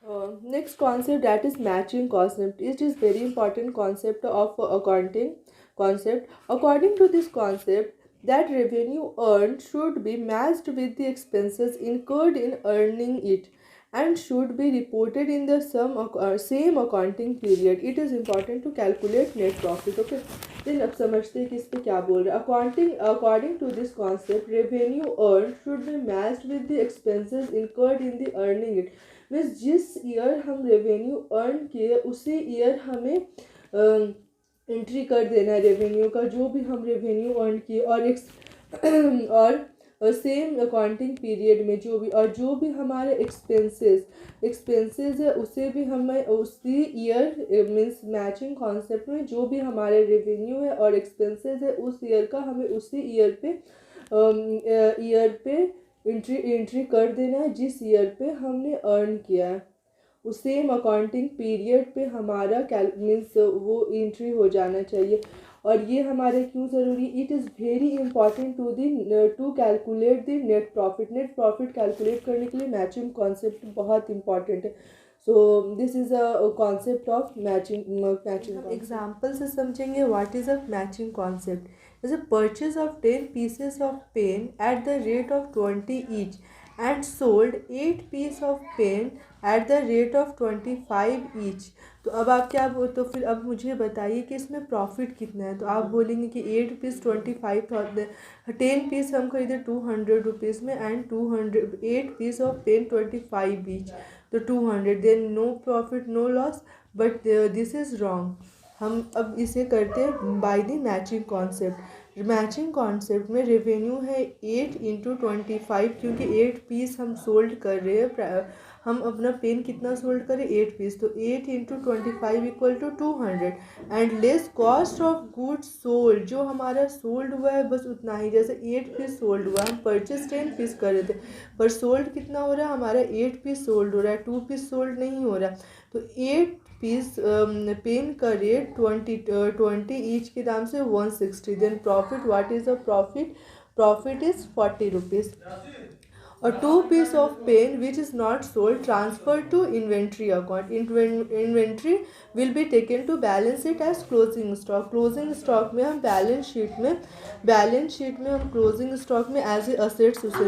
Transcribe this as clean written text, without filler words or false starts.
Next concept, that is matching concept. It is very important concept of accounting concept. According to this concept, that revenue earned should be matched with the expenses incurred in earning it and should be reported in the same accounting period. It is important to calculate net profit. Okay, then अब समझते हैं कि इस पे क्या बोल रहे हैं. According to this concept, revenue earned should be matched with the expenses incurred in the earning it. Means जिस ईयर हम रेवेन्यू अर्न किए उसी ईयर हमें एंट्री कर देना है रेवेन्यू का, जो भी हम रेवेन्यू अर्न किए और सेम अकाउंटिंग पीरियड में जो भी हमारे एक्सपेंसेस है उसे भी हमें उसी ईयर मीन्स मैचिंग कॉन्सेप्ट में जो भी हमारे रेवेन्यू है और एक्सपेंसेस है उस ईयर का हमें उसी ईयर पे एंट्री कर देना है जिस ईयर पे हमने अर्न किया है. उस सेम अकाउंटिंग पीरियड पे हमारा मीन्स वो एंट्री हो जाना चाहिए. और ये हमारे क्यों ज़रूरी, it is very important to calculate the net profit. Net profit calculate करने के लिए मैचिंग कॉन्सेप्ट बहुत इंपॉर्टेंट है. So this is a concept of matching. Example से समझेंगे what is a matching concept. जैसे purchase of 10 pieces of pen at the rate of 20 each and sold 8 pieces of pen at the rate of 25 each. तो अब आप क्या तो फिर अब मुझे बताइए कि इसमें प्रॉफिट कितना है. तो आप बोलेंगे कि 8 पीस 25,000, 10 पीस हम खरीदे 200 रुपीज़ में and 8 piece of pen 25 each, तो 200. Then no profit no loss, but this is wrong. हम अब इसे करते हैं by the matching concept. Matching concept में रेवेन्यू है 8 इंटू 25, क्योंकि 8 पीस हम सोल्ड कर रहे हैं. हम अपना पेन कितना सोल्ड करें 8 पीस, तो 8 into 25 equal to 200 and less cost of goods sold. जो हमारा सोल्ड हुआ है बस उतना ही. जैसे 8 पीस सोल्ड हुआ, हम परचेज 10 पीस कर रहे थे पर सोल्ड कितना हो रहा है हमारा 8 पीस सोल्ड हो रहा है, 2 पीस सोल्ड नहीं हो रहा. तो 8 पीस पेन का रेट 20 ईच के दाम से 160. Then profit, what is the profit? Profit is 40 rupees. और 2 piece of pen which is not sold transfer to inventory account. Inventory will be taken to balance it as closing stock. Closing stock में हम balance sheet में हम closing stock में as a assets उसे